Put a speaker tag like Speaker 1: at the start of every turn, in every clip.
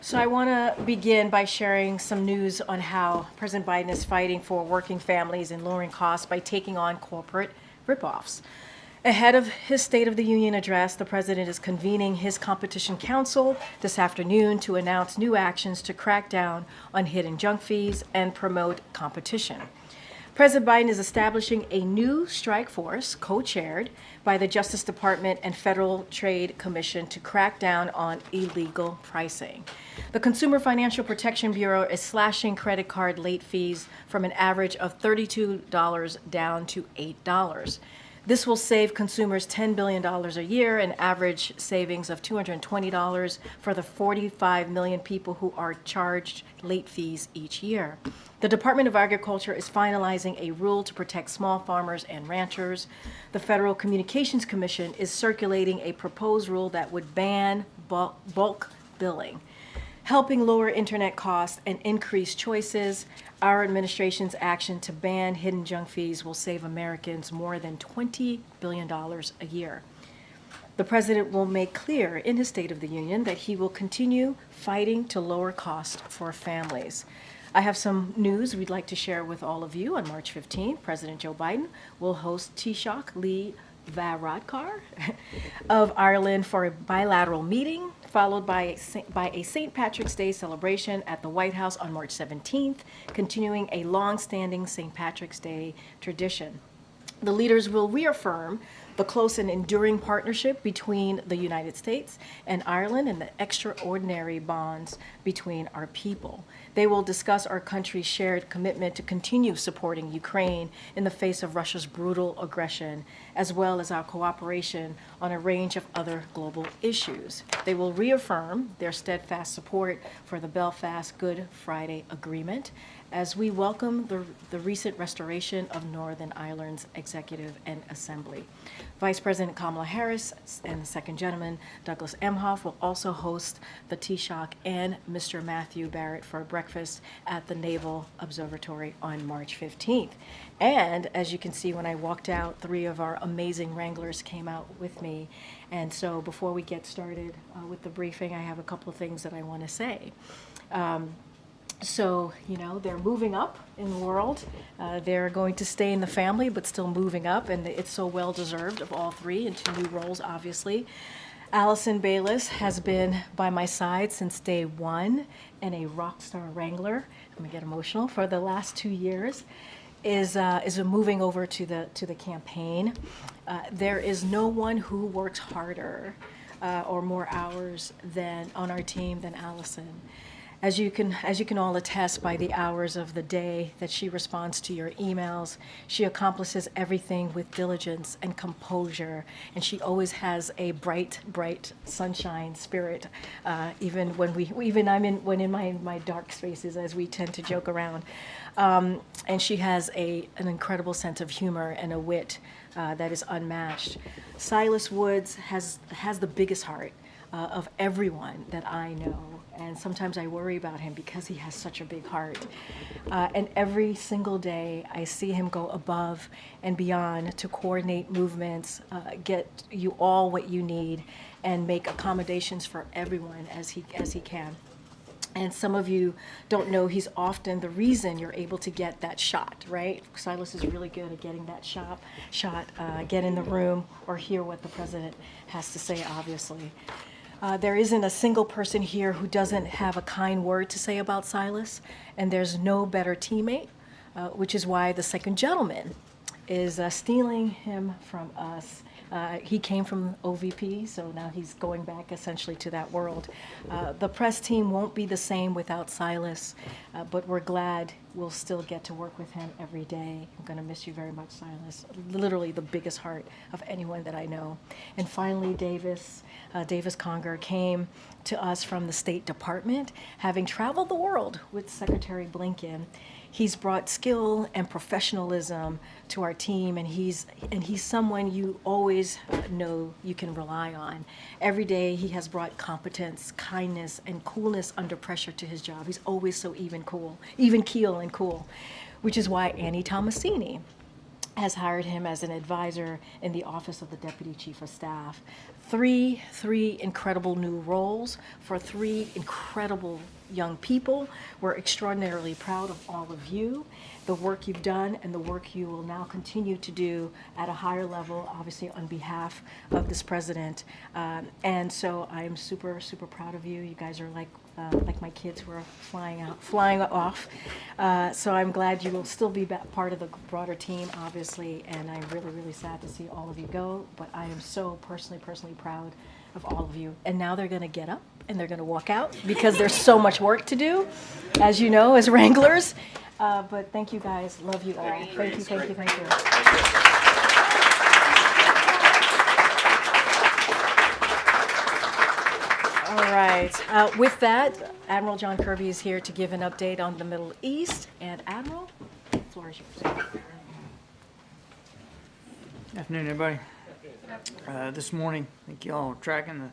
Speaker 1: So I want to begin by sharing some news on how President Biden is fighting for working families and lowering costs by taking on corporate ripoffs. Ahead of his State of the Union address, the president is convening his Competition Council this afternoon to announce new actions to crack down on hidden junk fees and promote competition. President Biden is establishing a new strike force, co-chaired by the Justice Department and Federal Trade Commission, to crack down on illegal pricing. The Consumer Financial Protection Bureau is slashing credit card late fees from an average of $32 down to $8. This will save consumers $10 billion a year, an average savings of $220 for the 45 million people who are charged late fees each year. The Department of Agriculture is finalizing a rule to protect small farmers and ranchers. The Federal Communications Commission is circulating a proposed rule that would ban bulk billing. Helping lower internet costs and increase choices, our administration's action to ban hidden junk fees will save Americans more than $20 billion a year. The president will make clear in his State of the Union that he will continue fighting to lower costs for families. I have some news we'd like to share with all of you. On March 15th, President Joe Biden will host Taoiseach Lee Varadkar of Ireland for a bilateral meeting, followed by a St. Patrick's Day celebration at the White House on March 17th, continuing a long-standing St. Patrick's Day tradition. The leaders will reaffirm the close and enduring partnership between the United States and Ireland and the extraordinary bonds between our people. They will discuss our country's shared commitment to continue supporting Ukraine in the face of Russia's brutal aggression, as well as our cooperation on a range of other global issues. They will reaffirm their steadfast support for the Belfast Good Friday Agreement, as we welcome the recent restoration of Northern Ireland's executive and assembly. Vice President Kamala Harris and the second gentleman, Douglas Emhoff, will also host the Taoiseach and Mr. Matthew Barrett for a breakfast at the Naval Observatory on March 15th. And as you can see, when I walked out, 3 of our amazing Wranglers came out with me. And so before we get started with the briefing, I have a couple of things that I want to say. So, they're moving up in the world. They're going to stay in the family, but still moving up, and it's so well-deserved of all 3 into new roles, obviously. Allison Bayless has been by my side since day 1 and a rock star wrangler. I'm going to get emotional. For the last 2 years, is moving over to the campaign. There is no one who works harder or more hours on our team than Allison. As you can all attest by the hours of the day that she responds to your emails, she accomplishes everything with diligence and composure, and she always has a bright sunshine spirit. Even when I'm in my dark spaces, as we tend to joke around, and she has an incredible sense of humor and a wit that is unmatched. Silas Woods has the biggest heart of everyone that I know. And sometimes I worry about him because he has such a big heart. And every single day I see him go above and beyond to coordinate movements, get you all what you need, and make accommodations for everyone as he can. And some of you don't know he's often the reason you're able to get that shot, right? Silas is really good at getting that shot, get in the room or hear what the president has to say, obviously. There isn't a single person here who doesn't have a kind word to say about Silas, and there's no better teammate, which is why the second gentleman is stealing him from us. He came from OVP, so now he's going back essentially to that world. The press team won't be the same without Silas, but we're glad we'll still get to work with him every day. I'm going to miss you very much, Silas. Literally the biggest heart of anyone that I know. And finally, Davis Conger came to us from the State Department, having traveled the world with Secretary Blinken. He's brought skill and professionalism to our team, and he's someone you always know you can rely on. Every day he has brought competence, kindness, and coolness under pressure to his job. He's always so even keel and cool, which is why Annie Tomasini has hired him as an advisor in the Office of the Deputy Chief of Staff. Three incredible new roles for three incredible young people. We're extraordinarily proud of all of you, the work you've done and the work you will now continue to do at a higher level, obviously on behalf of this president. And so I am super proud of you. You guys are like my kids who are flying off. So I'm glad you will still be part of the broader team, obviously, and I'm really sad to see all of you go, but I am so personally proud of all of you. And now they're gonna get up and they're gonna walk out because there's so much work to do, as you know, as wranglers. But thank you guys, love you all. Thank you. All right, with that, Admiral John Kirby is here to give an update on the Middle East. And Admiral, the floor is yours.
Speaker 2: Good afternoon, everybody. This morning, I think you all are tracking, the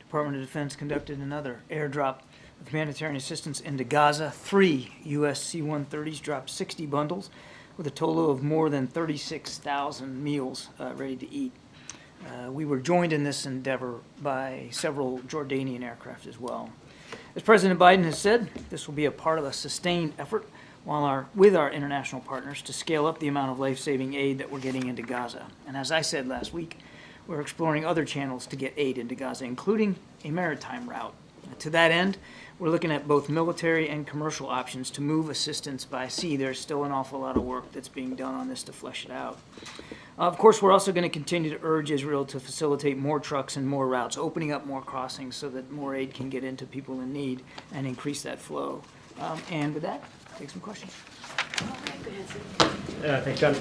Speaker 2: Department of Defense conducted another airdrop of humanitarian assistance into Gaza. 3 U.S. C-130s dropped 60 bundles with a total of more than 36,000 meals ready to eat. We were joined in this endeavor by several Jordanian aircraft as well. As President Biden has said, this will be a part of a sustained effort with our international partners to scale up the amount of life-saving aid that we're getting into Gaza. And as I said last week, we're exploring other channels to get aid into Gaza, including a maritime route. To that end, we're looking at both military and commercial options to move assistance by sea. There's still an awful lot of work that's being done on this to flesh it out. Of course, we're also going to continue to urge Israel to facilitate more trucks and more routes, opening up more crossings so that more aid can get into people in need and increase that flow. And with that, take some questions.
Speaker 3: Thanks, John.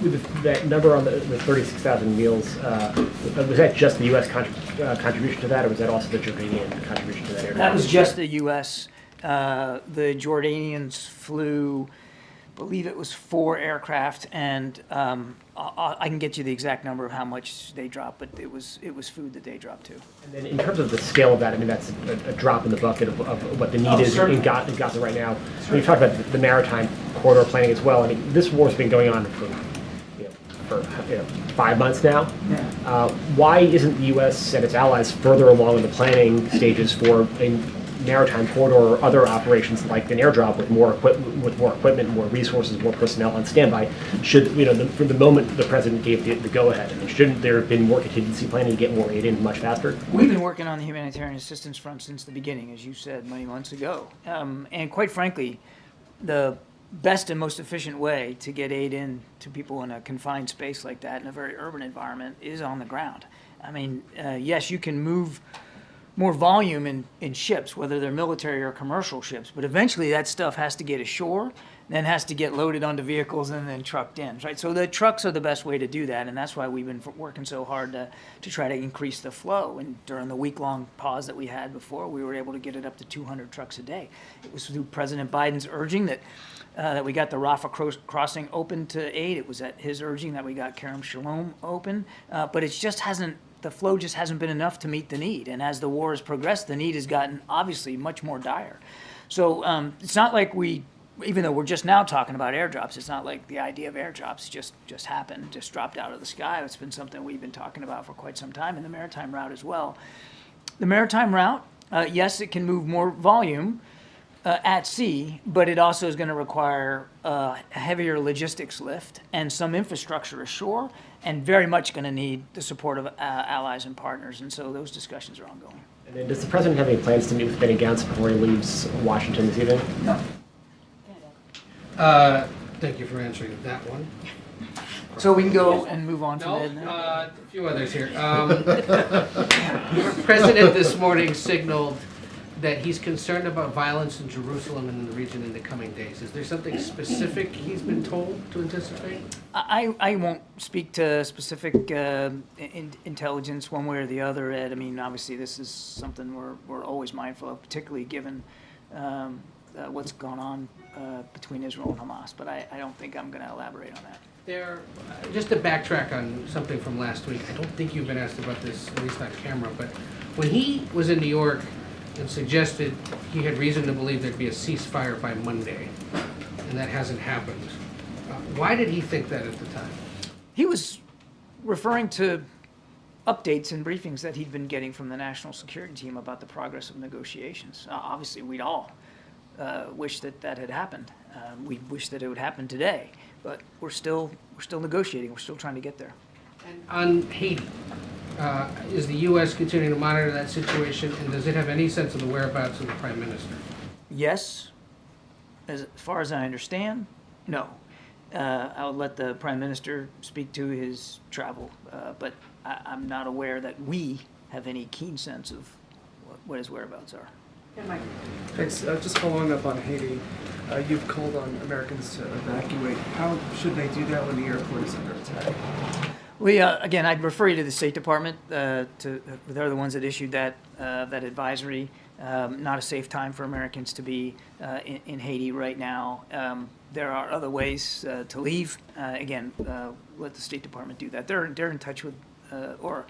Speaker 3: With that number on the 36,000 meals, was that just the U.S. contribution to that, or was that also the Jordanian contribution to that area?
Speaker 2: That was just the U.S. The Jordanians flew, I believe it was 4 aircraft, and I can get you the exact number of how much they dropped, but it was food that they dropped too.
Speaker 3: And then in terms of the scale of that, I mean, that's a drop in the bucket of what the need is in Gaza right now. When you talk about the maritime corridor planning as well, I mean, this war's been going on for 5 months now.
Speaker 2: Yeah.
Speaker 3: Why isn't the U.S. and its allies further along in the planning stages for a maritime corridor or other operations like an airdrop with more equipment, more resources, more personnel on standby? Should from the moment the president gave the go-ahead, I mean, shouldn't there have been more contingency planning to get more aid in much faster?
Speaker 2: We've been working on the humanitarian assistance front since the beginning, as you said, many months ago. And quite frankly, the best and most efficient way to get aid in to people in a confined space like that in a very urban environment is on the ground. I mean, yes, you can move more volume in ships, whether they're military or commercial ships, but eventually that stuff has to get ashore, then has to get loaded onto vehicles and then trucked in, right? So the trucks are the best way to do that, and that's why we've been working so hard to try to increase the flow. And during the week-long pause that we had before, we were able to get it up to 200 trucks a day. It was through President Biden's urging that we got the Rafah crossing open to aid. It was at his urging that we got Kerem Shalom open, but the flow just hasn't been enough to meet the need. And as the war has progressed, the need has gotten obviously much more dire. So it's not like even though we're just now talking about airdrops, it's not like the idea of airdrops just happened, just dropped out of the sky. It's been something we've been talking about for quite some time, and the maritime route as well. The maritime route, yes, it can move more volume at sea, but it also is going to require a heavier logistics lift and some infrastructure ashore, and very much going to need the support of allies and partners. And so those discussions are ongoing.
Speaker 3: And then does the president have any plans to meet with Benny Gantz before he leaves Washington this evening?
Speaker 2: No.
Speaker 4: Thank you for answering that one.
Speaker 2: So we can go and move on
Speaker 4: No,
Speaker 2: from that.
Speaker 4: a few others here. President this morning signaled that he's concerned about violence in Jerusalem and in the region in the coming days. Is there something specific he's been told to anticipate?
Speaker 2: I won't speak to specific intelligence one way or the other, Ed. I mean, obviously this is something we're always mindful of, particularly given what's gone on between Israel and Hamas. But I don't think I'm going to elaborate on that.
Speaker 4: Just to backtrack on something from last week, I don't think you've been asked about this, at least on camera, but when he was in New York and suggested he had reason to believe there'd be a ceasefire by Monday, and that hasn't happened. Why did he think that at the time?
Speaker 2: He was referring to updates and briefings that he'd been getting from the national security team about the progress of negotiations. Obviously, we'd all wish that that had happened. We wish that it would happen today, but we're still negotiating. We're still trying to get there.
Speaker 4: And on Haiti, is the U.S. continuing to monitor that situation, and does it have any sense of the whereabouts of the Prime Minister?
Speaker 2: Yes, as far as I understand, no. I'll let the Prime Minister speak to his travel, but I'm not aware that we have any keen sense of what his whereabouts are.
Speaker 5: Thanks. Just following up on Haiti, you've called on Americans to evacuate. How should they do that when the airport is under attack?
Speaker 2: We again, I'd refer you to the State Department. They're the ones that issued that advisory. Not a safe time for Americans to be in Haiti right now. There are other ways to leave. Again, let the State Department do that. They're in touch with or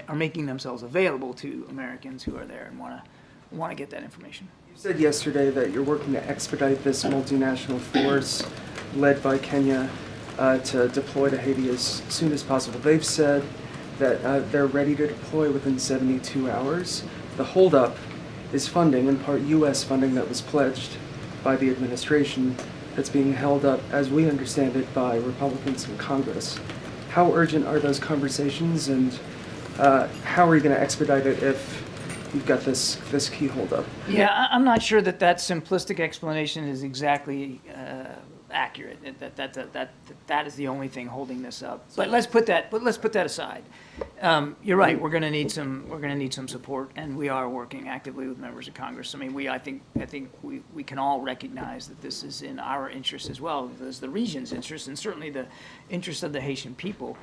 Speaker 2: are making themselves available to Americans who are there and want to get that information.
Speaker 5: You said yesterday that you're working to expedite this multinational force led by Kenya to deploy to Haiti as soon as possible. They've said that they're ready to deploy within 72 hours. The holdup is funding, in part U.S. funding that was pledged by the administration that's being held up, as we understand it, by Republicans in Congress. How urgent are those conversations, and how are you going to expedite it if you've got this key holdup?
Speaker 2: Yeah, I'm not sure that simplistic explanation is exactly accurate. That is the only thing holding this up. But let's put that aside. You're right. We're going to need some support, and we are working actively with members of Congress. I mean, I think we can all recognize that this is in our interest as well as the region's interest, and certainly the interest of the Haitian people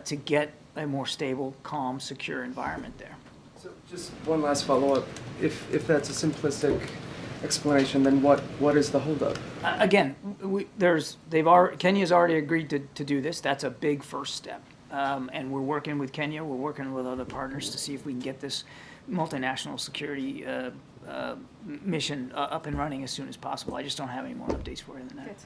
Speaker 2: to get a more stable, calm, secure environment there.
Speaker 5: So just one last follow-up. If that's a simplistic explanation, then what is the holdup?
Speaker 2: Again, Kenya's already agreed to do this. That's a big first step. And we're working with Kenya. We're working with other partners to see if we can get this multinational security mission up and running as soon as possible. I just don't have any more updates for you than that.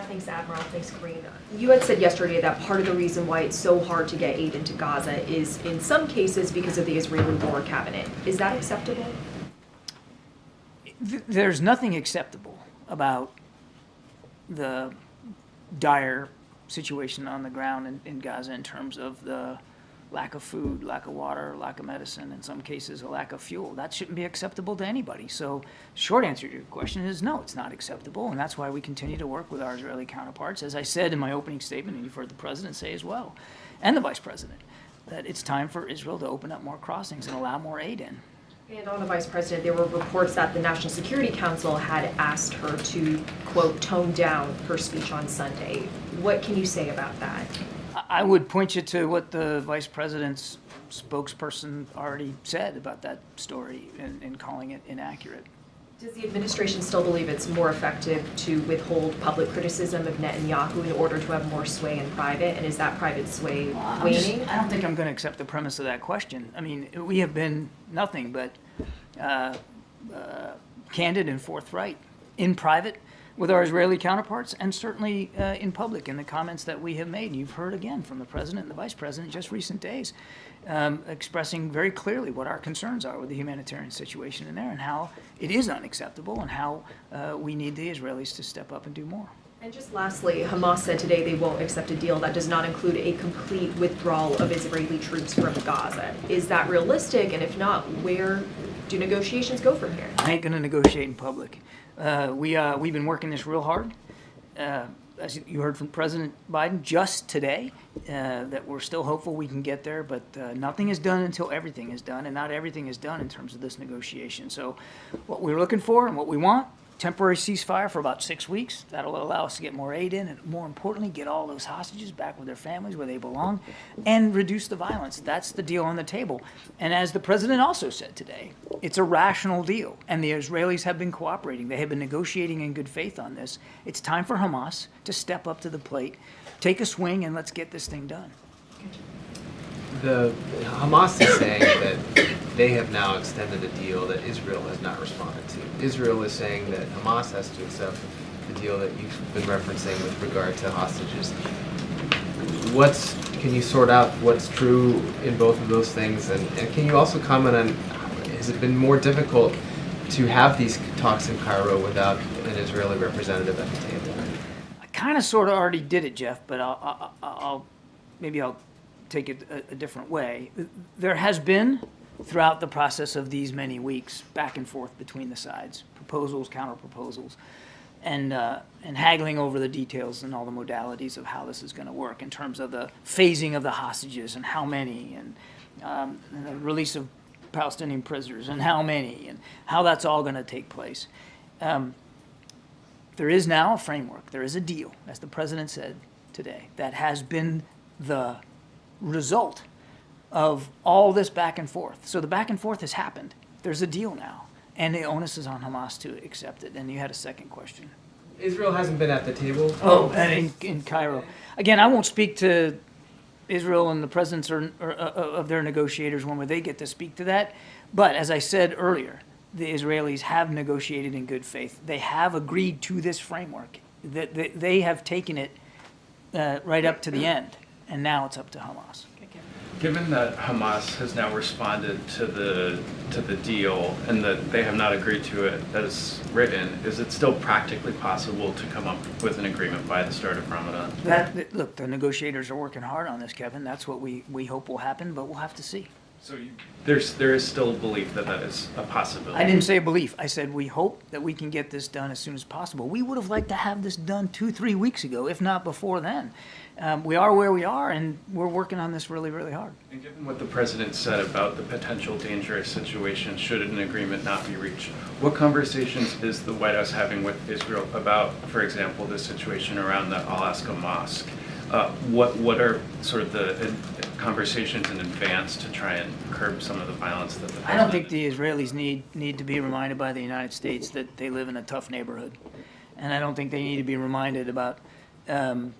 Speaker 6: Thanks, Admiral. Thanks, Karine. You had said yesterday that part of the reason why it's so hard to get aid into Gaza is, in some cases, because of the Israeli war cabinet. Is that acceptable?
Speaker 2: There's nothing acceptable about the dire situation on the ground in Gaza in terms of the lack of food, lack of water, lack of medicine, in some cases a lack of fuel. That shouldn't be acceptable to anybody. So short answer to your question is no, it's not acceptable, and that's why we continue to work with our Israeli counterparts, as I said in my opening statement, and you've heard the President say as well, and the Vice President, that it's time for Israel to open up more crossings and allow more aid in.
Speaker 6: And on the Vice President, there were reports that the National Security Council had asked her to, quote, tone down her speech on Sunday. What can you say about that?
Speaker 2: I would point you to what the Vice President's spokesperson already said about that story in calling it inaccurate.
Speaker 6: Does the administration still believe it's more effective to withhold public criticism of Netanyahu in order to have more sway in private? And is that private sway waning?
Speaker 2: I don't think I'm going to accept the premise of that question. I mean, we have been nothing but candid and forthright in private with our Israeli counterparts, and certainly in public in the comments that we have made. You've heard again from the President and the Vice President just recent days expressing very clearly what our concerns are with the humanitarian situation in there and how it is unacceptable and how we need the Israelis to step up and do more.
Speaker 6: And just lastly, Hamas said today they won't accept a deal that does not include a complete withdrawal of Israeli troops from Gaza. Is that realistic? And if not, where do negotiations go from here?
Speaker 2: I ain't going to negotiate in public. We've been working this real hard. As you heard from President Biden just today, that we're still hopeful we can get there, but nothing is done until everything is done, and not everything is done in terms of this negotiation. So what we're looking for and what we want, temporary ceasefire for about 6 weeks. That'll allow us to get more aid in, and more importantly, get all those hostages back with their families where they belong and reduce the violence. That's the deal on the table. And as the President also said today, it's a rational deal, and the Israelis have been cooperating. They have been negotiating in good faith on this. It's time for Hamas to step up to the plate, take a swing, and let's get this thing done.
Speaker 7: The Hamas is saying that they have now extended a deal that Israel has not responded to. Israel is saying that Hamas has to accept the deal that you've been referencing with regard to hostages. Can you sort out what's true in both of those things? And can you also comment on, has it been more difficult to have these talks in Cairo without an Israeli representative at the table?
Speaker 2: I kind of sort of already did it, Jeff, but maybe I'll take it a different way. There has been, throughout the process of these many weeks, back and forth between the sides, proposals, counter proposals, and haggling over the details and all the modalities of how this is going to work in terms of the phasing of the hostages and how many, and the release of Palestinian prisoners and how many, and how that's all going to take place. There is now a framework. There is a deal, as the president said today, that has been the result of all this back and forth. So the back and forth has happened. There's a deal now, and the onus is on Hamas to accept it. And you had a second question.
Speaker 7: Israel hasn't been at the table.
Speaker 2: Oh, and in Cairo. Again, I won't speak to Israel and the presidents of their negotiators when they get to speak to that. But as I said earlier, the Israelis have negotiated in good faith. They have agreed to this framework. They have taken it right up to the end, and now it's up to Hamas.
Speaker 8: Given that Hamas has now responded to the deal and that they have not agreed to it as written, is it still practically possible to come up with an agreement by the start of Ramadan?
Speaker 2: Look, the negotiators are working hard on this, Kevin. That's what we hope will happen, but we'll have to see.
Speaker 8: So there is still a belief that is a possibility.
Speaker 2: I didn't say a belief. I said we hope that we can get this done as soon as possible. We would have liked to have this done 2-3 weeks ago, if not before then. We are where we are, and we're working on this really, really hard.
Speaker 8: And given what the president said about the potential dangerous situation should an agreement not be reached, what conversations is the White House having with Israel about, for example, the situation around the Al-Aqsa Mosque? What are sort of the conversations in advance to try and curb some of the violence that the president...
Speaker 2: I don't think the Israelis need to be reminded by the United States that they live in a tough neighborhood. And I don't think they need to be reminded about the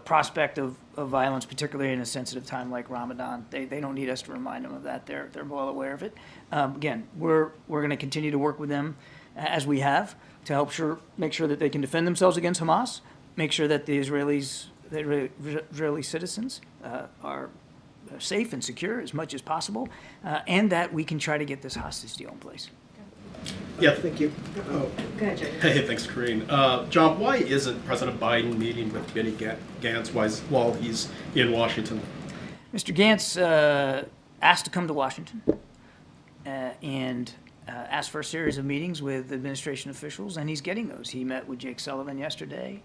Speaker 2: prospect of violence, particularly in a sensitive time like Ramadan. They don't need us to remind them of that. They're well aware of it. Again, we're going to continue to work with them as we have to help make sure that they can defend themselves against Hamas, make sure that the Israeli citizens are safe and secure as much as possible, and that we can try to get this hostage deal in place.
Speaker 9: Yeah, thank you.
Speaker 6: Go ahead, Jay.
Speaker 9: Hey, thanks, Karine. John, why isn't President Biden meeting with Benny Gantz while he's in Washington?
Speaker 2: Mr. Gantz asked to come to Washington and asked for a series of meetings with administration officials, and he's getting those. He met with Jake Sullivan yesterday.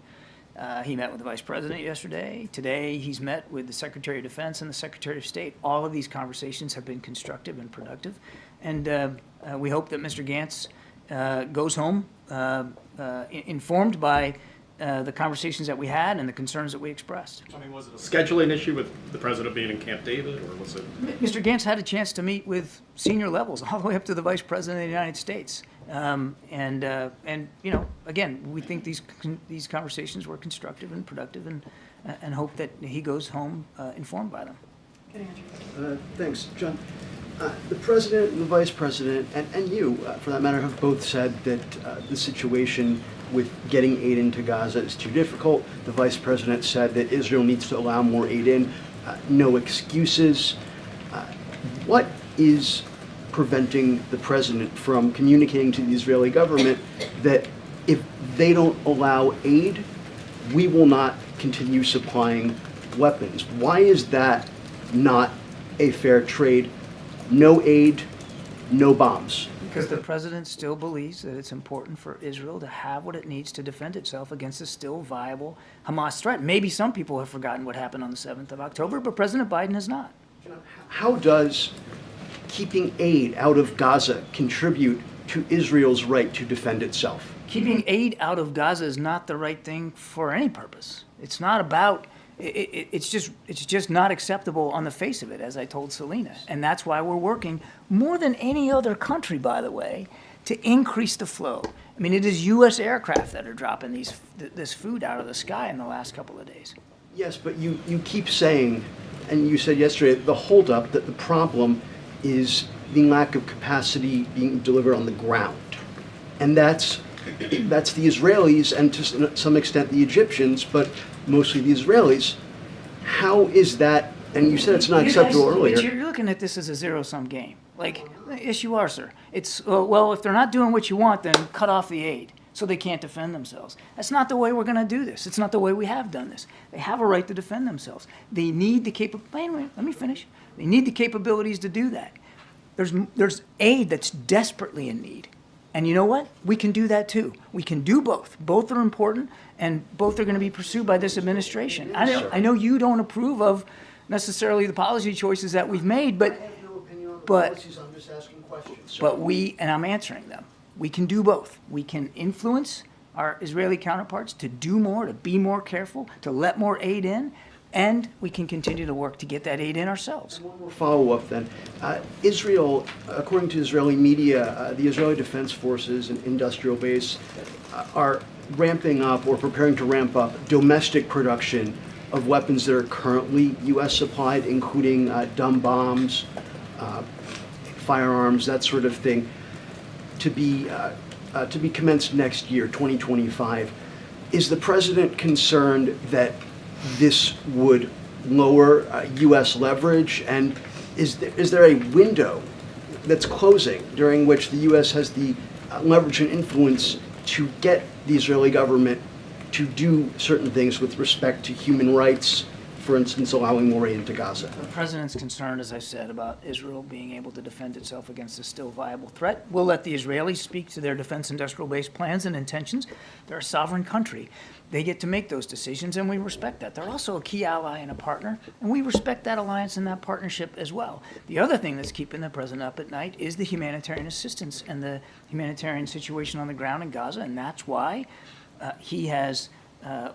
Speaker 2: He met with the Vice President yesterday. Today, he's met with the Secretary of Defense and the Secretary of State. All of these conversations have been constructive and productive, and we hope that Mr. Gantz goes home informed by the conversations that we had and the concerns that we expressed.
Speaker 9: I mean, was it a scheduling issue with the president being in Camp David, or was it?
Speaker 2: Mr. Gantz had a chance to meet with senior levels, all the way up to the Vice President of the United States. And you know, again, we think these conversations were constructive and productive, and hope that he goes home informed by them.
Speaker 10: Thanks, John. The president and the vice president, and you, for that matter, have both said that the situation with getting aid into Gaza is too difficult. The vice president said that Israel needs to allow more aid in. No excuses. What is preventing the president from communicating to the Israeli government that if they don't allow aid, we will not continue supplying weapons? Why is that not a fair trade? No aid, no bombs.
Speaker 2: Because the president still believes that it's important for Israel to have what it needs to defend itself against a still viable Hamas threat. Maybe some people have forgotten what happened on the 7th of October, but President Biden has not.
Speaker 10: How does keeping aid out of Gaza contribute to Israel's right to defend itself?
Speaker 2: Keeping aid out of Gaza is not the right thing for any purpose. It's not about... It's just not acceptable on the face of it, as I told Selena. And that's why we're working more than any other country, by the way, to increase the flow. I mean, it is U.S. aircraft that are dropping this food out of the sky in the last couple of days.
Speaker 10: Yes, but you keep saying, and you said yesterday, the holdup, that the problem is the lack of capacity being delivered on the ground. And that's the Israelis and to some extent the Egyptians, but mostly the Israelis. How is that? And you said it's not acceptable earlier.
Speaker 2: But you're looking at this as a zero-sum game. Like, yes, you are, sir. It's, well, if they're not doing what you want, then cut off the aid so they can't defend themselves. That's not the way we're going to do this. It's not the way we have done this. They have a right to defend themselves. They need the wait, let me finish. They need the capabilities to do that. There's aid that's desperately in need. And you know what? We can do that too. We can do both. Both are important, and both are going to be pursued by this administration. I know you don't approve of necessarily the policy choices that we've made, but
Speaker 10: I have no opinion on the
Speaker 2: but-
Speaker 10: policies, I'm just asking questions.
Speaker 2: but and I'm answering them. We can do both. We can influence our Israeli counterparts to do more, to be more careful, to let more aid in, and we can continue to work to get that aid in ourselves.
Speaker 10: One more follow-up then. Israel, according to Israeli media, the Israeli Defense Forces and industrial base are ramping up or preparing to ramp up domestic production of weapons that are currently U.S. supplied, including dumb bombs, firearms, that sort of thing, to be commenced next year, 2025. Is the president concerned that this would lower U.S. leverage, and is there a window that's closing during which the U.S. has the leverage and influence to get the Israeli government to do certain things with respect to human rights, for instance, allowing more aid into Gaza?
Speaker 2: The president's concerned, as I said, about Israel being able to defend itself against a still viable threat. We'll let the Israelis speak to their defense industrial base plans and intentions. They're a sovereign country. They get to make those decisions, and we respect that. They're also a key ally and a partner, and we respect that alliance and that partnership as well. The other thing that's keeping the president up at night is the humanitarian assistance and the humanitarian situation on the ground in Gaza, and that's why he has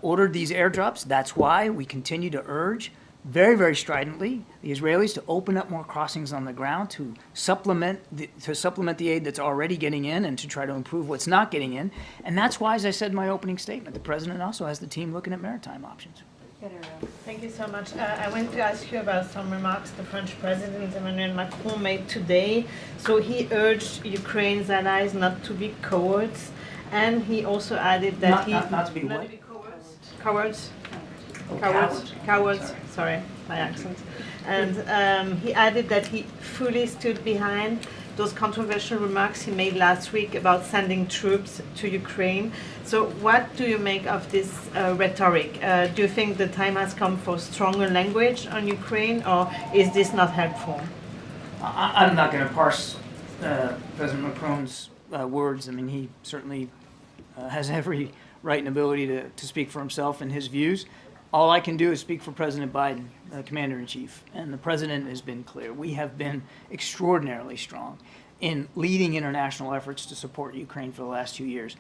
Speaker 2: ordered these airdrops. That's why we continue to urge very, very stridently the Israelis to open up more crossings on the ground to supplement the aid that's already getting in and to try to improve what's not getting in. And that's why, as I said in my opening statement, the president also has the team looking at maritime options.
Speaker 11: Thank you so much. I want to ask you about some remarks the French President Emmanuel Macron made today. So he urged Ukraine's allies not to be cowards, and he also added that
Speaker 2: Not to be what?
Speaker 11: Cowards. Sorry, my accent. And he added that he fully stood behind those controversial remarks he made last week about sending troops to Ukraine. So what do you make of this rhetoric? Do you think the time has come for stronger language on Ukraine, or is this not helpful?
Speaker 2: I'm not going to parse President Macron's words. I mean, he certainly has every right and ability to speak for himself and his views. All I can do is speak for President Biden, Commander-in-Chief, and the President has been clear. We have been extraordinarily strong in leading international efforts to support Ukraine for the last 2 years.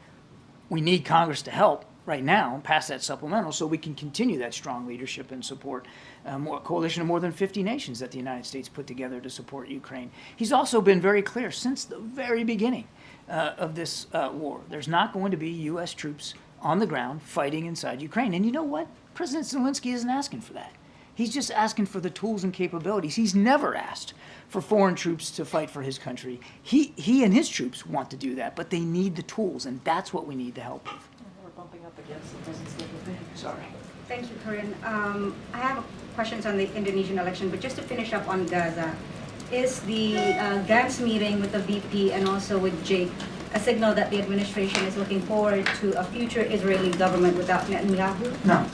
Speaker 2: We need Congress to help right now pass that supplemental so we can continue that strong leadership and support a coalition of more than 50 nations that the United States put together to support Ukraine. He's also been very clear since the very beginning of this war. There's not going to be U.S. troops on the ground fighting inside Ukraine. And you know what? President Zelensky isn't asking for that. He's just asking for the tools and capabilities. He's never asked for foreign troops to fight for his country. He and his troops want to do that, but they need the tools, and that's what we need to help with.
Speaker 1: We're bumping up against the president's little thing.
Speaker 2: Sorry.
Speaker 12: Thank you, Karine. I have questions on the Indonesian election, but just to finish up on Gaza, is the Gantz meeting with the VP and also with Jake a signal that the administration is looking forward to a future Israeli government without Netanyahu?
Speaker 2: No.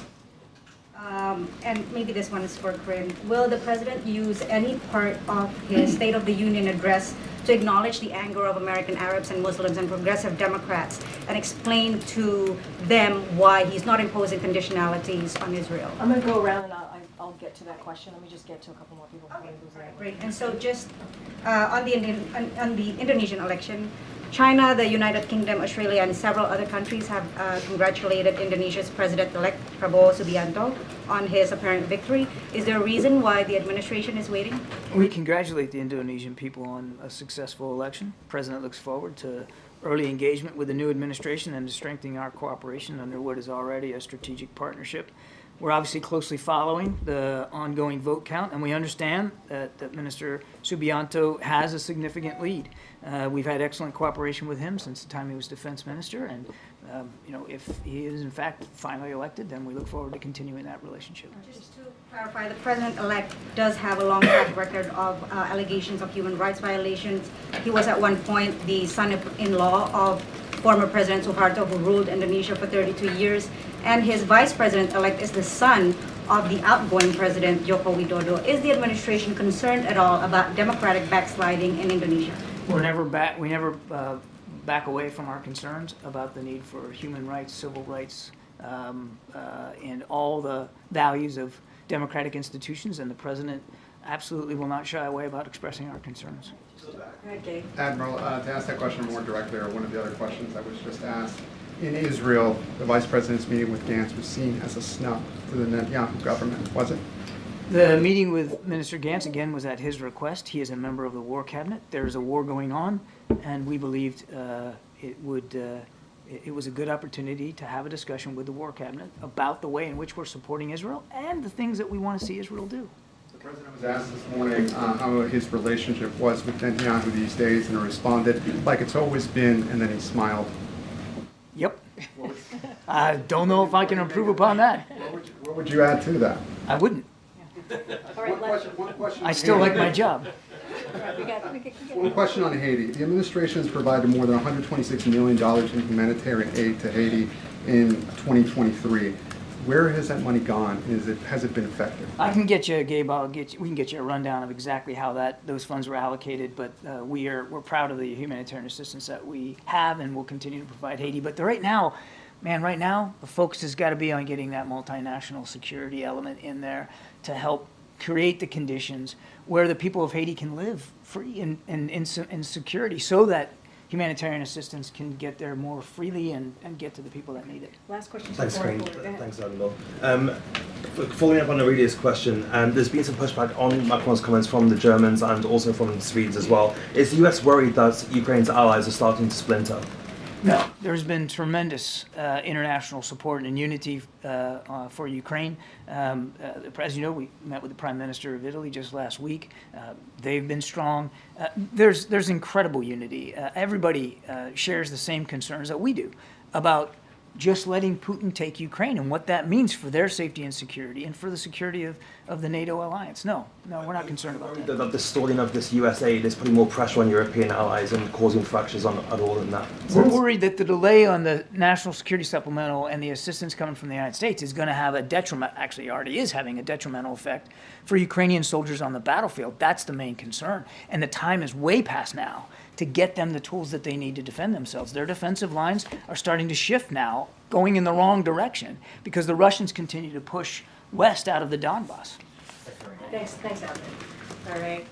Speaker 12: And maybe this one is for Karine. Will the president use any part of his State of the Union address to acknowledge the anger of American Arabs and Muslims and progressive Democrats and explain to them why he's not imposing conditionalities on Israel?
Speaker 1: I'm going to go around and I'll get to that question. Let me just get to a couple more people.
Speaker 12: Okay, great. And so just on the Indonesian election, China, the United Kingdom, Australia, and several other countries have congratulated Indonesia's President-elect Prabowo Subianto on his apparent victory. Is there a reason why the administration is waiting?
Speaker 2: We congratulate the Indonesian people on a successful election. The President looks forward to early engagement with the new administration and to strengthening our cooperation under what is already a strategic partnership. We're obviously closely following the ongoing vote count, and we understand that Minister Subianto has a significant lead. We've had excellent cooperation with him since the time he was defense minister, and if he is in fact finally elected, then we look forward to continuing that relationship.
Speaker 12: Just to clarify, the president-elect does have a long track record of allegations of human rights violations. He was at one point the son-in-law of former President Suharto, who ruled Indonesia for 32 years, and his vice president-elect is the son of the outgoing President Joko Widodo. Is the administration concerned at all about democratic backsliding in Indonesia?
Speaker 2: We never back away from our concerns about the need for human rights, civil rights, and all the values of democratic institutions, and the president absolutely will not shy away about expressing our concerns.
Speaker 12: Okay.
Speaker 13: Admiral, to ask that question more directly, or one of the other questions that was just asked, in Israel, the vice president's meeting with Gantz was seen as a snub to the Netanyahu government, was it?
Speaker 2: The meeting with Minister Gantz, again, was at his request. He is a member of the War Cabinet. There is a war going on, and we believed it was a good opportunity to have a discussion with the War Cabinet about the way in which we're supporting Israel and the things that we want to see Israel do.
Speaker 13: The president was asked this morning how his relationship was with Netanyahu these days, and he responded like it's always been, and then he smiled.
Speaker 2: Yep. I don't know if I can improve upon that.
Speaker 13: What would you add to that?
Speaker 2: I wouldn't.
Speaker 13: One question
Speaker 2: I still like my job.
Speaker 13: One question on Haiti. The administration has provided more than $126 million in humanitarian aid to Haiti in 2023. Where has that money gone? Has it been effective?
Speaker 2: I can get you, Gabe. We can get you a rundown of exactly how those funds were allocated. But we're proud of the humanitarian assistance that we have and will continue to provide Haiti. But right now, the focus has got to be on getting that multinational security element in there to help create the conditions where the people of Haiti can live free and in security, so that humanitarian assistance can get there more freely and get to the people that need it.
Speaker 1: Last question.
Speaker 14: Thanks, Karine. Thanks, Admiral. Following up on Aurelia's question, there's been some pushback on Macron's comments from the Germans and also from the Swedes as well. Is the US worried that Ukraine's allies are starting to splinter?
Speaker 2: No, there's been tremendous international support and unity for Ukraine. As you know, we met with the Prime Minister of Italy just last week. They've been strong. There's incredible unity. Everybody shares the same concerns that we do about just letting Putin take Ukraine and what that means for their safety and security and for the security of the NATO alliance. No, we're not concerned about that.
Speaker 14: That the stalling of this US aid is putting more pressure on European allies and causing fractures at all in that sense.
Speaker 2: We're worried that the delay on the national security supplemental and the assistance coming from the United States is going to have a detriment, actually already is having a detrimental effect for Ukrainian soldiers on the battlefield. That's the main concern. And the time is way past now to get them the tools that they need to defend themselves. Their defensive lines are starting to shift now, going in the wrong direction, because the Russians continue to push west out of the Donbass.
Speaker 1: Thanks, Alvin. All right.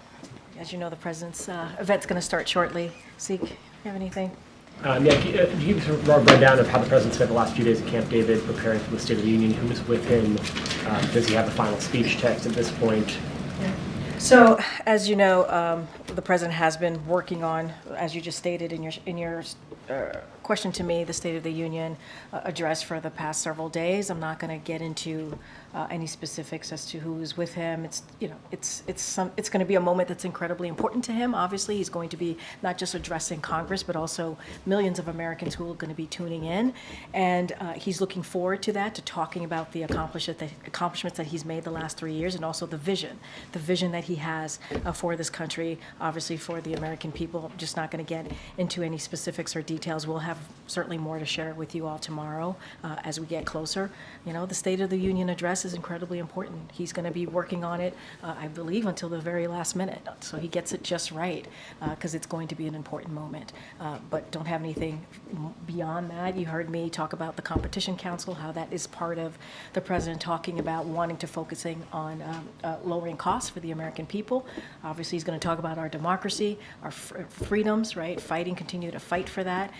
Speaker 1: As you know, the president's event's going to start shortly. Zeke, you have anything?
Speaker 3: Can you give us a rundown of how the president spent the last few days at Camp David preparing for the State of the Union? Who was with him? Does he have the final speech text at this point?
Speaker 1: So, as you know, the president has been working on, as you just stated in your question to me, the State of the Union address for the past several days. I'm not going to get into any specifics as to who's with him. It's going to be a moment that's incredibly important to him. Obviously, he's going to be not just addressing Congress, but also millions of Americans who are going to be tuning in, and he's looking forward to that, to talking about the accomplishments that he's made the last 3 years, and also the vision that he has for this country, obviously for the American people. I'm just not going to get into any specifics or details. We'll have certainly more to share with you all tomorrow as we get closer. You know, the State of the Union address is incredibly important. He's going to be working on it, I believe, until the very last minute. So he gets it just right, because it's going to be an important moment. But don't have anything beyond that. You heard me talk about the Competition Council, how that is part of the president talking about wanting to focusing on lowering costs for the American people. Obviously, he's going to talk about our democracy, our freedoms, right? Continue to fight for that.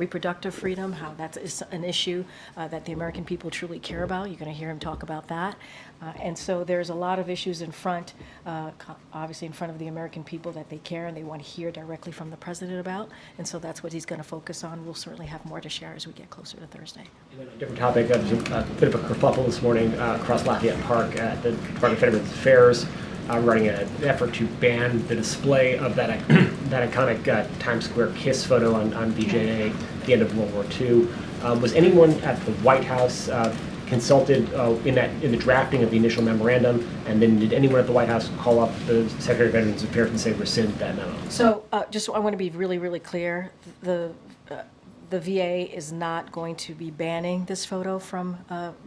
Speaker 1: reproductive freedom, how that is an issue that the American people truly care about. You're going to hear him talk about that. And so there's a lot of issues in front, obviously in front of the American people that they care and they want to hear directly from the president about. And so that's what he's going to focus on. We'll certainly have more to share as we get closer to Thursday.
Speaker 3: Different topic, there's a bit of a kerfuffle this morning across Lafayette Park at the Department of Veterans Affairs regarding an effort to ban the display of that iconic Times Square kiss photo on VJA at the end of World War II. Was anyone at the White House consulted in the drafting of the initial memorandum, and then did anyone at the White House call up the Secretary of Veterans Affairs and say rescind that memo?
Speaker 1: So just I want to be really, really clear. The VA is not going to be banning this photo from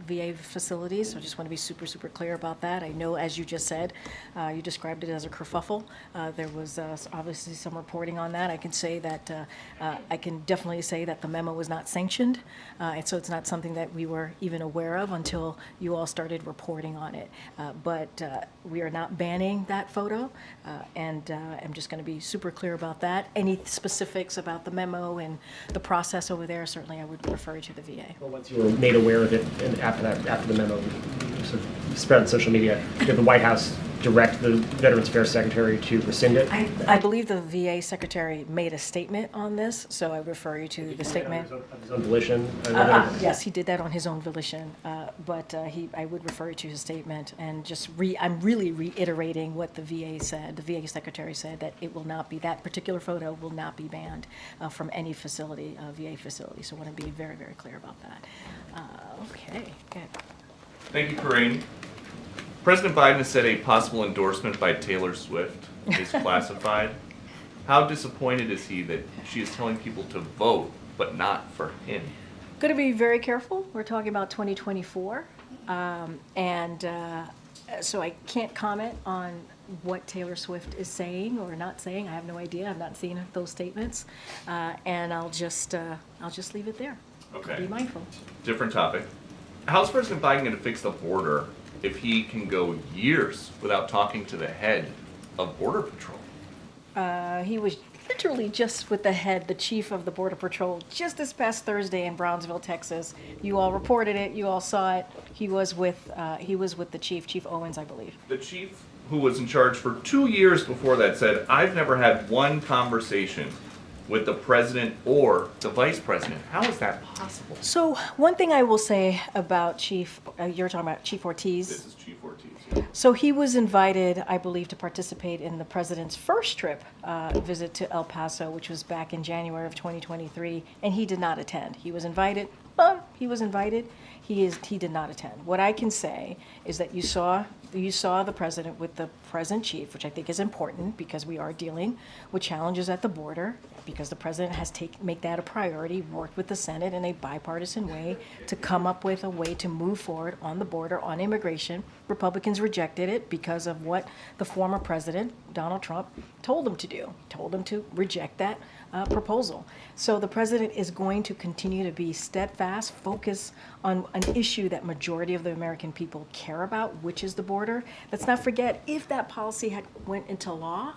Speaker 1: VA facilities. So I just want to be super, super clear about that. I know, as you just said, you described it as a kerfuffle. There was obviously some reporting on that. I can say that I can definitely say that the memo was not sanctioned, and so it's not something that we were even aware of until you all started reporting on it. But we are not banning that photo, and I'm just going to be super clear about that. Any specifics about the memo and the process over there, certainly I would refer you to the VA.
Speaker 3: Well, once you were made aware of it, and after the memo sort of spread on social media, did the White House direct the Veterans Affairs Secretary to rescind it?
Speaker 1: I believe the VA Secretary made a statement on this, so I refer you to the statement.
Speaker 3: Of his own volition?
Speaker 1: Yes, he did that on his own volition, but I would refer you to his statement, and just I'm really reiterating what the VA said. The VA Secretary said that it will not be, that particular photo will not be banned from any facility, VA facility, so I want to be very, very clear about that. Okay, good.
Speaker 15: Thank you, Karine. President Biden has said a possible endorsement by Taylor Swift is classified. How disappointed is he that she is telling people to vote, but not for him?
Speaker 1: Going to be very careful. We're talking about 2024, so I can't comment on what Taylor Swift is saying or not saying. I have no idea. I've not seen those statements, and I'll just leave it there.
Speaker 15: Okay.
Speaker 1: Be mindful.
Speaker 15: Different topic. How's President Biden going to fix the border if he can go years without talking to the head of Border Patrol?
Speaker 1: He was literally just with the chief of the Border Patrol, just this past Thursday in Brownsville, Texas. You all reported it. You all saw it. He was with the chief, Chief Owens, I believe.
Speaker 15: The chief, who was in charge for 2 years before that, said, "I've never had one conversation with the president or the vice president." How is that possible?
Speaker 1: So one thing I will say about Chief, you're talking about Chief Ortiz.
Speaker 15: This is Chief Ortiz. Yeah.
Speaker 1: So he was invited, I believe, to participate in the president's first trip visit to El Paso, which was back in January of 2023, and he did not attend. He was invited, but he was invited. He did not attend. What I can say is that you saw the president with the present chief, which I think is important because we are dealing with challenges at the border, because the president has make that a priority, worked with the Senate in a bipartisan way to come up with a way to move forward on the border on immigration. Republicans rejected it because of what the former president, Donald Trump, told them to do. Told them to reject that proposal. So the president is going to continue to be steadfast, focus on an issue that majority of the American people care about, which is the border. Let's not forget, if that policy had went into law,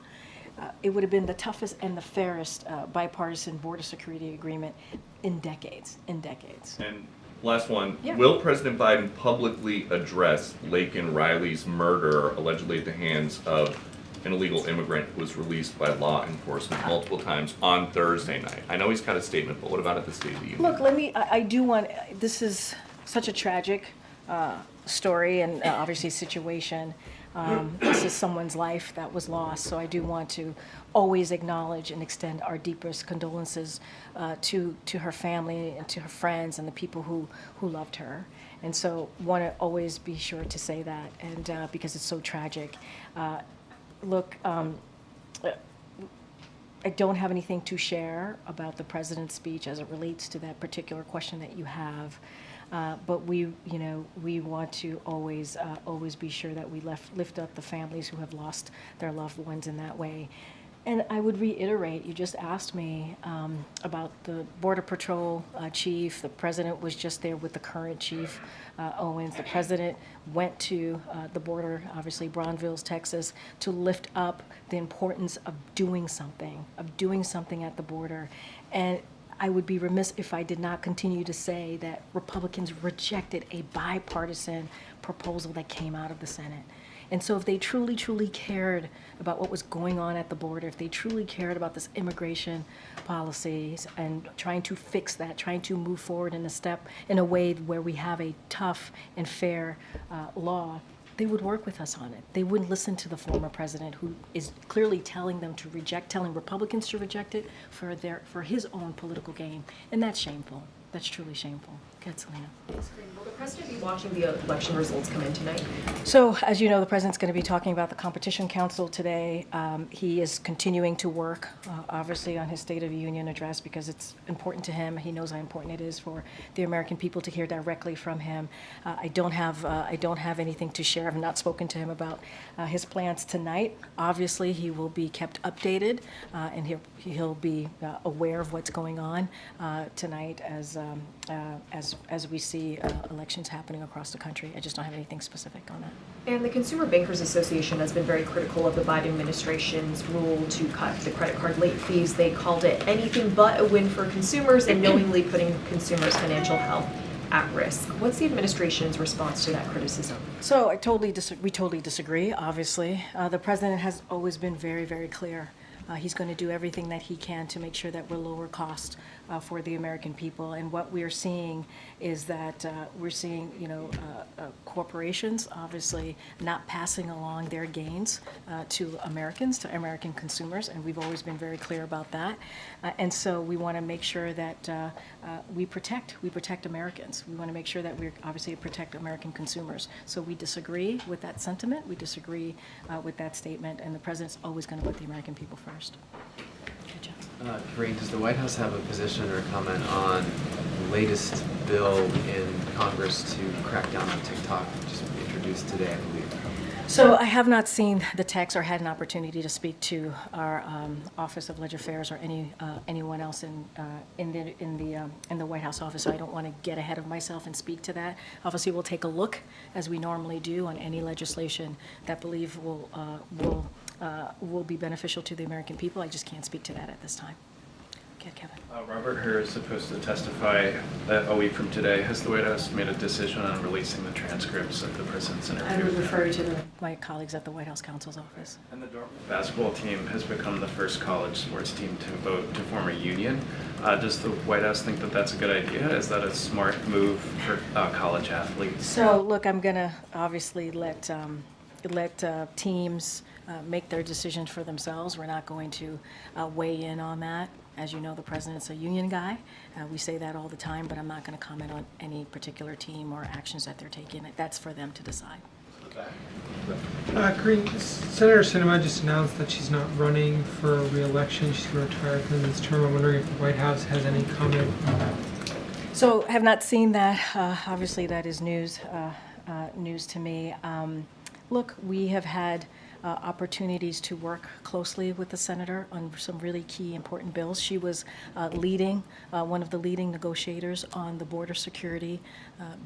Speaker 1: it would have been the toughest and the fairest bipartisan border security agreement in decades.
Speaker 15: And last one,
Speaker 1: Yeah.
Speaker 15: Will President Biden publicly address Laken Riley's murder, allegedly at the hands of an illegal immigrant who was released by law enforcement multiple times on Thursday night? I know he's got a statement, but what about at the State of the Union?
Speaker 1: Look, I do want, this is such a tragic story and obviously situation. This is someone's life that was lost, so I do want to always acknowledge and extend our deepest condolences to her family and to her friends and the people who loved her. And so want to always be sure to say that, and because it's so tragic. Look, I don't have anything to share about the president's speech as it relates to that particular question that you have. But we want to always be sure that we lift up the families who have lost their loved ones in that way. And I would reiterate, you just asked me about the Border Patrol chief. The president was just there with the current chief, Owens. The president went to the border, obviously Brownsville, Texas, to lift up the importance of doing something at the border. And I would be remiss if I did not continue to say that Republicans rejected a bipartisan proposal that came out of the Senate. And so if they truly, truly cared about what was going on at the border, if they truly cared about this immigration policies and trying to fix that, trying to move forward in a way where we have a tough and fair law, they would work with us on it. They wouldn't listen to the former president who is clearly telling them to reject, telling Republicans to reject it for his own political gain. And that's shameful. That's truly shameful. Go ahead, Selena.
Speaker 6: Will the president be watching the election results come in tonight?
Speaker 1: So, as you know, the president's going to be talking about the Competition Council today. He is continuing to work, obviously, on his State of the Union address because it's important to him. He knows how important it is for the American people to hear directly from him. I don't have anything to share. I've not spoken to him about his plans tonight. Obviously, he will be kept updated, and he'll be aware of what's going on tonight as we see elections happening across the country. I just don't have anything specific on that.
Speaker 6: And the Consumer Bankers Association has been very critical of the Biden administration's rule to cut the credit card late fees. They called it anything but a win for consumers and knowingly putting consumers' financial health at risk. What's the administration's response to that criticism?
Speaker 1: So we totally disagree, obviously. The president has always been very, very clear. He's going to do everything that he can to make sure that we're lower cost for the American people. And what we're seeing is that we're seeing, corporations obviously not passing along their gains to Americans, to American consumers, and we've always been very clear about that. And so we want to make sure that we protect Americans. We want to make sure that we obviously protect American consumers. So we disagree with that sentiment. We disagree with that statement, and the president's always going to put the American people first. Good job.
Speaker 7: Karine, does the White House have a position or comment on the latest bill in Congress to crack down on TikTok, just introduced today, I believe?
Speaker 1: So I have not seen the text or had an opportunity to speak to our Office of Legislative Affairs or anyone else in the White House office. So I don't want to get ahead of myself and speak to that. Obviously, we'll take a look, as we normally do, on any legislation that believe will be beneficial to the American people. I just can't speak to that at this time. Okay, Kevin.
Speaker 8: Robert Hur is supposed to testify a week from today. Has the White House made a decision on releasing the transcripts of the president's interview?
Speaker 1: I would refer you to my colleagues at the White House counsel's office.
Speaker 8: And the Dartmouth basketball team has become the first college sports team to vote to form a union. Does the White House think that that's a good idea? Is that a smart move for college athletes?
Speaker 1: So, look, I'm going to obviously let teams make their decisions for themselves. We're not going to weigh in on that. As you know, the president's a union guy. We say that all the time, but I'm not going to comment on any particular team or actions that they're taking. That's for them to decide.
Speaker 16: Karine, Senator Sinema just announced that she's not running for re-election. She's going to retire at the end of this term. I'm wondering if the White House has any comment on that.
Speaker 1: So, have not seen that. Obviously, that is news to me. Look, we have had opportunities to work closely with the senator on some really key important bills. She was one of the leading negotiators on the border security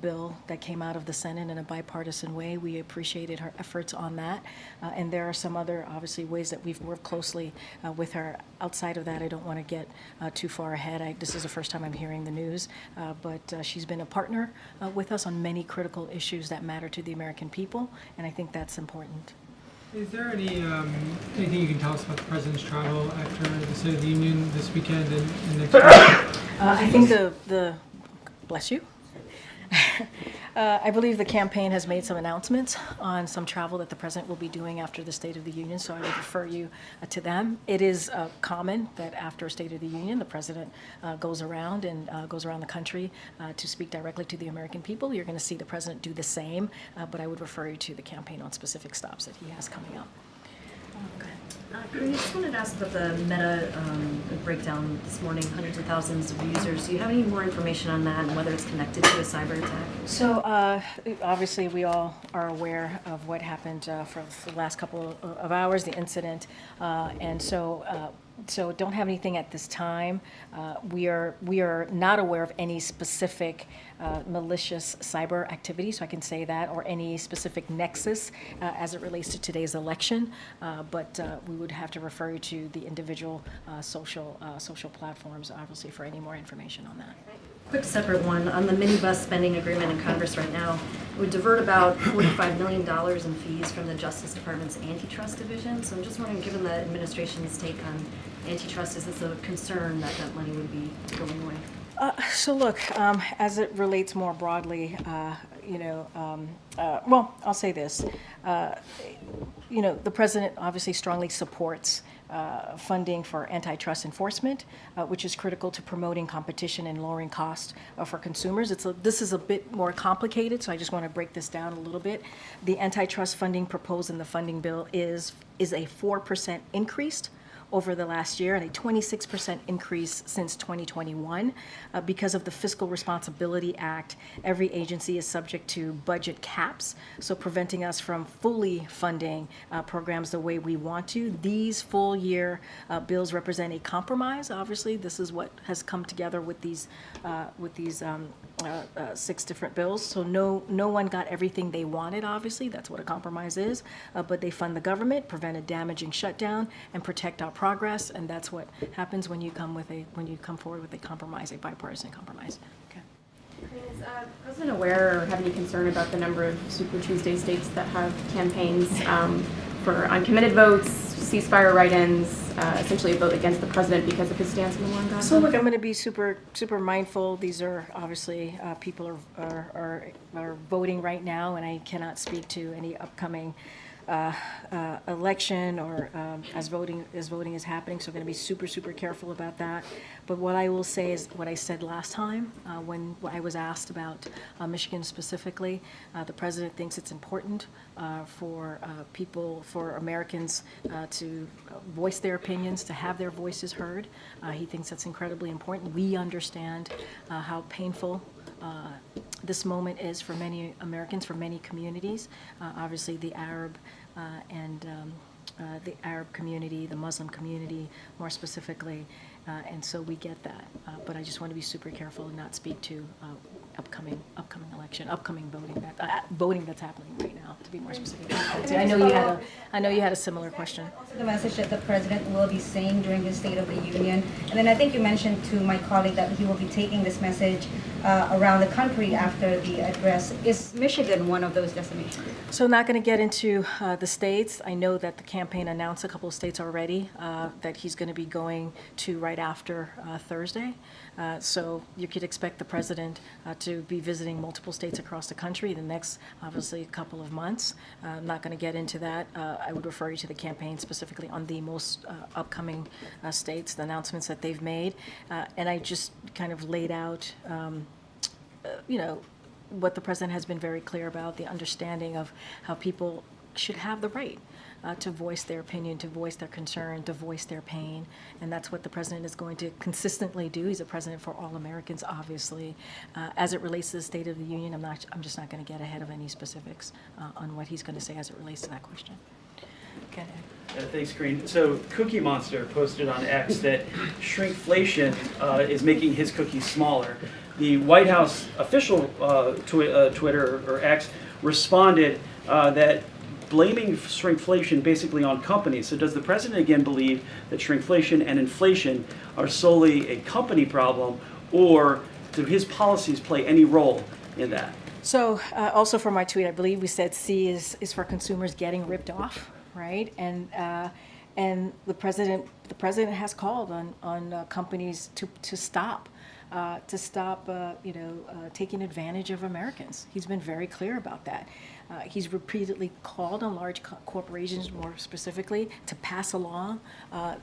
Speaker 1: bill that came out of the Senate in a bipartisan way. We appreciated her efforts on that. And there are some other, obviously, ways that we've worked closely with her. Outside of that, I don't want to get too far ahead. This is the first time I'm hearing the news, but she's been a partner with us on many critical issues that matter to the American people, and I think that's important.
Speaker 16: Is there anything you can tell us about the president's travel after the State of the Union this weekend and next week?
Speaker 1: I think bless you. I believe the campaign has made some announcements on some travel that the president will be doing after the State of the Union, so I would refer you to them. It is common that after a State of the Union, the president goes around the country to speak directly to the American people. You're going to see the president do the same, but I would refer you to the campaign on specific stops that he has coming up. Okay.
Speaker 17: I just wanted to ask about the Meta breakdown this morning, hundreds of thousands of users. Do you have any more information on that and whether it's connected to a cyber attack?
Speaker 1: So obviously we all are aware of what happened for the last couple of hours, the incident. And so So don't have anything at this time. We are not aware of any specific malicious cyber activity, so I can say that, or any specific nexus as it relates to today's election. But we would have to refer you to the individual social platforms, obviously, for any more information on that.
Speaker 17: Quick separate one, on the minibus spending agreement in Congress right now, it would divert about $45 million in fees from the Justice Department's antitrust division. So I'm just wondering, given the administration's take on antitrust, is this a concern that that money would be going away?
Speaker 1: So look, as it relates more broadly, well, I'll say this. The president obviously strongly supports funding for antitrust enforcement, which is critical to promoting competition and lowering costs for consumers. This is a bit more complicated, so I just want to break this down a little bit. The antitrust funding proposed in the funding bill is a 4% increase over the last year and a 26% increase since 2021. Because of the Fiscal Responsibility Act, every agency is subject to budget caps, so preventing us from fully funding programs the way we want to. These full year bills represent a compromise. Obviously, this is what has come together with these 6 different bills. So no one got everything they wanted, obviously. That's what a compromise is. But they fund the government, prevent a damaging shutdown, and protect our progress. And that's what happens when you come forward with a compromise, a bipartisan compromise. Okay.
Speaker 18: Is President aware or have any concern about the number of Super Tuesday states that have campaigns for uncommitted votes, ceasefire write-ins, essentially a vote against the president because of his stance on the war in Gaza?
Speaker 1: So look, I'm going to be super mindful. These are obviously people are voting right now, and I cannot speak to any upcoming election or as voting is happening. So I'm going to be super careful about that. But what I will say is what I said last time when I was asked about Michigan specifically. The president thinks it's important for Americans to voice their opinions, to have their voices heard. He thinks that's incredibly important. We understand how painful this moment is for many Americans, for many communities. Obviously, the Arab the Arab community, the Muslim community, more specifically, and so we get that. But I just want to be super careful and not speak to upcoming election, upcoming voting that's happening right now. To be more specific, I know you had a similar question.
Speaker 12: Also, the message that the president will be saying during his State of the Union, and then I think you mentioned to my colleague that he will be taking this message around the country after the address. Is Michigan one of those destinations?
Speaker 1: So not going to get into the states. I know that the campaign announced a couple of states already that he's going to be going to right after Thursday. So you could expect the president to be visiting multiple states across the country the next, obviously, couple of months. I'm not going to get into that. I would refer you to the campaign specifically on the most upcoming states, the announcements that they've made. And I just kind of laid out, what the president has been very clear about, the understanding of how people should have the right to voice their opinion, to voice their concern, to voice their pain. And that's what the president is going to consistently do. He's a president for all Americans, obviously. As it relates to the State of the Union, I'm just not going to get ahead of any specifics on what he's going to say as it relates to that question. Okay.
Speaker 19: Thanks, Karine. So Cookie Monster posted on X that shrinkflation is making his cookies smaller. The White House official Twitter or X responded that blaming shrinkflation basically on companies. So does the president again believe that shrinkflation and inflation are solely a company problem, or do his policies play any role in that?
Speaker 1: So also for my tweet, I believe we said C is for consumers getting ripped off, right? And the president has called on companies to stop taking advantage of Americans. He's been very clear about that. He's repeatedly called on large corporations, more specifically, to pass along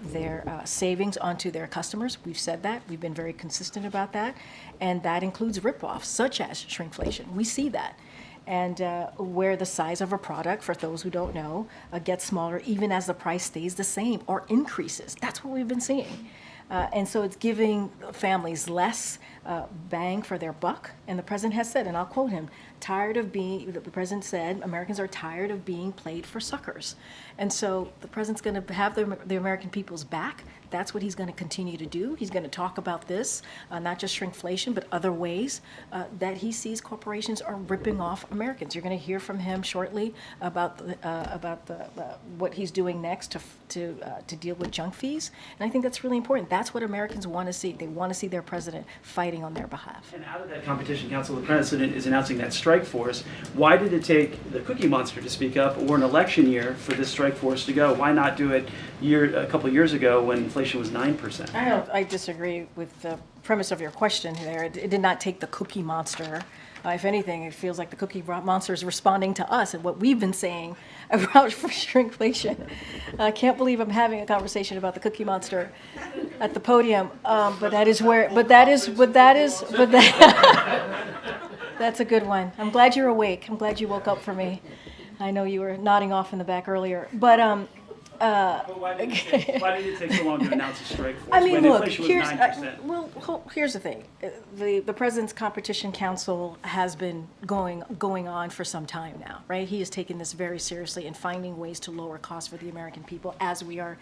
Speaker 1: their savings onto their customers. We've said that. We've been very consistent about that. And that includes ripoffs, such as shrinkflation. We see that. And where the size of a product, for those who don't know, gets smaller even as the price stays the same or increases. That's what we've been seeing. And so it's giving families less bang for their buck. And the president has said, and I'll quote him, the president said, Americans are tired of being played for suckers. And so the president's going to have the American people's back. That's what he's going to continue to do. He's going to talk about this, not just shrinkflation, but other ways that he sees corporations are ripping off Americans. You're going to hear from him shortly about what he's doing next to deal with junk fees. And I think that's really important. That's what Americans want to see. They want to see their president fighting on their behalf.
Speaker 19: And out of that Competition Council, the president is announcing that strike force. Why did it take the Cookie Monster to speak up or an election year for this strike force to go? Why not do it a couple of years ago when inflation was 9%?
Speaker 1: I disagree with the premise of your question there. It did not take the Cookie Monster. If anything, it feels like the Cookie Monster is responding to us and what we've been saying about shrinkflation. I can't believe I'm having a conversation about the Cookie Monster at the podium, but that's a good one. I'm glad you're awake. I'm glad you woke up for me. I know you were nodding off in the back earlier, but
Speaker 19: why did it take so long to announce a strike force
Speaker 1: I mean,
Speaker 19: when
Speaker 1: look,
Speaker 19: inflation was
Speaker 1: here's
Speaker 19: 9%?
Speaker 1: here's the thing. The President's Competition Council has been going on for some time now, right? He has taken this very seriously and finding ways to lower costs for the American people as we are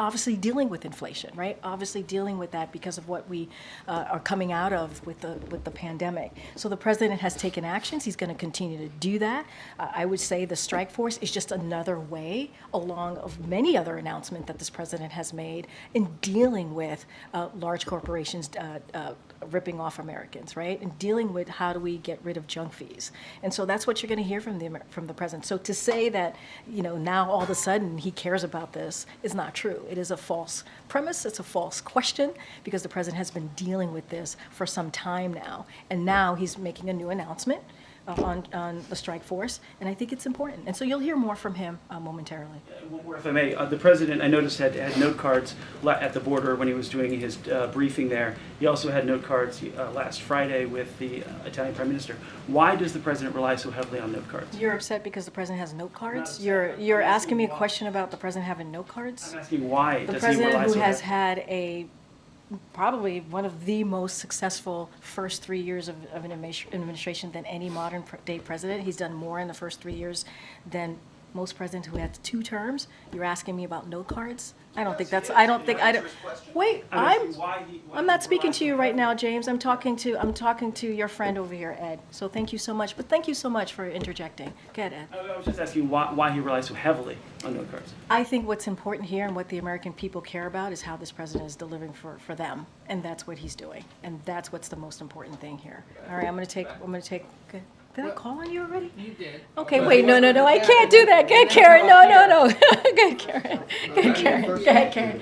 Speaker 1: obviously dealing with inflation, right? Obviously dealing with that because of what we are coming out of with the pandemic. So the president has taken actions. He's going to continue to do that. I would say the strike force is just another way along of many other announcements that this president has made in dealing with large corporations ripping off Americans, right? And dealing with how do we get rid of junk fees. And so that's what you're going to hear from the president. So to say that, now all of a sudden he cares about this is not true. It is a false premise. It's a false question because the president has been dealing with this for some time now. And now he's making a new announcement on the strike force, and I think it's important. And so you'll hear more from him momentarily.
Speaker 19: One more, if I may. The president, I noticed, had note cards at the border when he was doing his briefing there. He also had note cards last Friday with the Italian Prime Minister. Why does the president rely so heavily on note cards?
Speaker 1: You're upset because the president has note cards? You're asking me a question about the president having note cards?
Speaker 19: I'm asking why
Speaker 1: the president who has had probably one of the most successful first 3 years of an administration than any modern day president. He's done more in the first 3 years than most presidents who had 2 terms. You're asking me about note cards? Wait, I'm not speaking to you right now, James. I'm talking to your friend over here, Ed. So thank you so much. But thank you so much for interjecting. Go ahead, Ed.
Speaker 19: I was just asking why he relies so heavily on note cards.
Speaker 1: I think what's important here and what the American people care about is how this president is delivering for them, and that's what he's doing, and that's what's the most important thing here. All right, I'm going to take. Did I call on you already?
Speaker 4: You did.
Speaker 1: Okay, wait, no, I can't do that. Go ahead, Karen. No. Go ahead, Karen.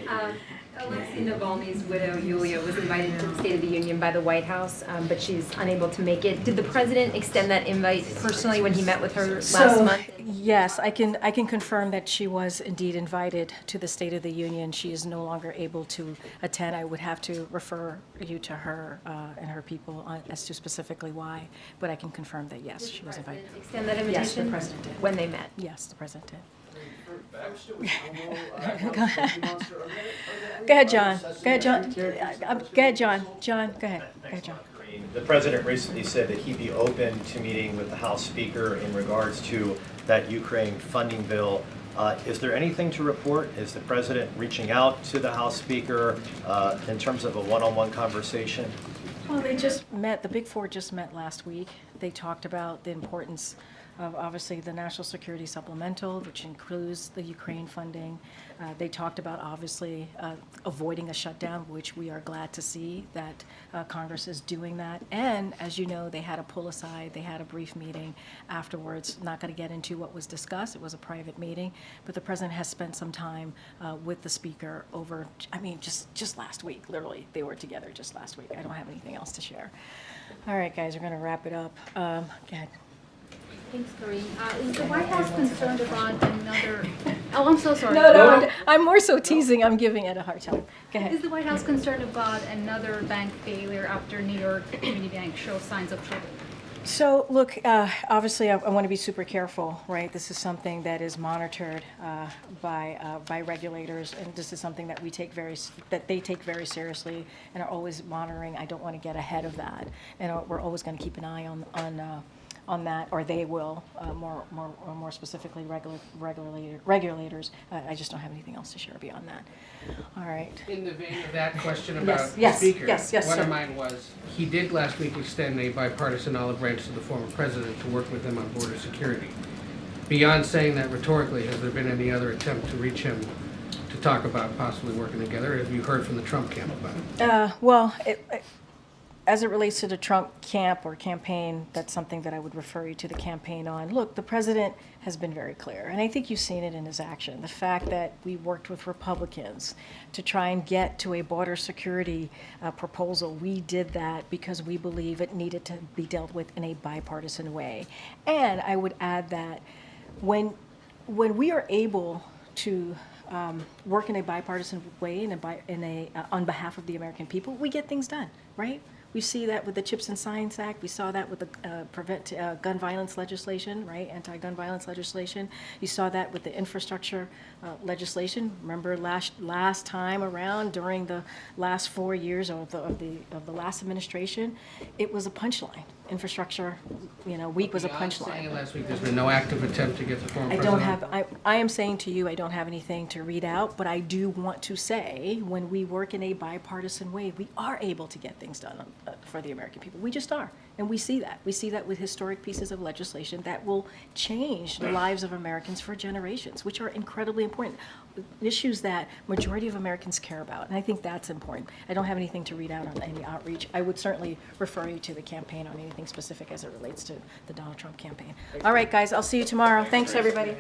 Speaker 20: Alexei Navalny's widow, Yulia, was invited to the State of the Union by the White House, but she's unable to make it. Did the president extend that invite personally when he met with her last month?
Speaker 1: Yes, I can confirm that she was indeed invited to the State of the Union. She is no longer able to attend. I would have to refer you to her and her people as to specifically why, but I can confirm that yes, she was invited.
Speaker 20: Extend that invitation?
Speaker 1: Yes, the president did.
Speaker 20: When they met?
Speaker 1: Yes, the president did. Go ahead, John. John, go ahead.
Speaker 21: The president recently said that he'd be open to meeting with the House Speaker in regards to that Ukraine funding bill. Is there anything to report? Is the president reaching out to the House Speaker in terms of a one-on-one conversation?
Speaker 1: Well, they just met. The Big Four just met last week. They talked about the importance of obviously the National Security Supplemental, which includes the Ukraine funding. They talked about obviously avoiding a shutdown, which we are glad to see that Congress is doing that. And as you know, they had a pull aside, they had a brief meeting afterwards. Not going to get into what was discussed. It was a private meeting, but the president has spent some time with the speaker over, just last week, literally. They were together just last week. I don't have anything else to share. All right, guys, we're going to wrap it up. Go ahead.
Speaker 22: Thanks, Karine. Is the White House concerned about another... Oh, I'm so sorry.
Speaker 1: No, I'm more so teasing. I'm giving it a hard time. Go ahead.
Speaker 22: Is the White House concerned about another bank failure after New York Community Bank shows signs of trouble?
Speaker 1: So, look, obviously, I want to be super careful, right? This is something that is monitored by regulators, and this is something that they take very seriously and are always monitoring. I don't want to get ahead of that, and we're always going to keep an eye on that, or they will, more specifically regulators. I just don't have anything else to share beyond that. All right.
Speaker 4: In the vein of that question about
Speaker 1: Yes,
Speaker 4: the speaker,
Speaker 1: yes,
Speaker 4: one
Speaker 1: sir.
Speaker 4: of mine was, he did last week extend a bipartisan olive branch to the former president to work with him on border security. Beyond saying that rhetorically, has there been any other attempt to reach him to talk about possibly working together? Have you heard from the Trump camp about it?
Speaker 1: Well, as it relates to the Trump camp or campaign, that's something that I would refer you to the campaign on. Look, the president has been very clear, and I think you've seen it in his action. The fact that we worked with Republicans to try and get to a border security proposal, we did that because we believe it needed to be dealt with in a bipartisan way. And I would add that when we are able to work in a bipartisan way on behalf of the American people, we get things done, right? We see that with the Chips and Science Act. We saw that with the gun violence legislation, right? Anti-gun violence legislation. You saw that with the infrastructure legislation. Remember last time around, during the last 4 years of the last administration, it was a punchline. Infrastructure, week was a
Speaker 4: Beyond
Speaker 1: punchline.
Speaker 4: saying last week there's been no active attempt to get the former
Speaker 1: I
Speaker 4: president.
Speaker 1: don't have, I am saying to you, I don't have anything to read out, but I do want to say, when we work in a bipartisan way, we are able to get things done for the American people. We just are. And we see that. We see that with historic pieces of legislation that will change the lives of Americans for generations, which are incredibly important. Issues that majority of Americans care about. And I think that's important. I don't have anything to read out on any outreach. I would certainly refer you to the campaign on anything specific as it relates to the Donald Trump campaign. All right, guys, I'll see you tomorrow. Thanks, everybody.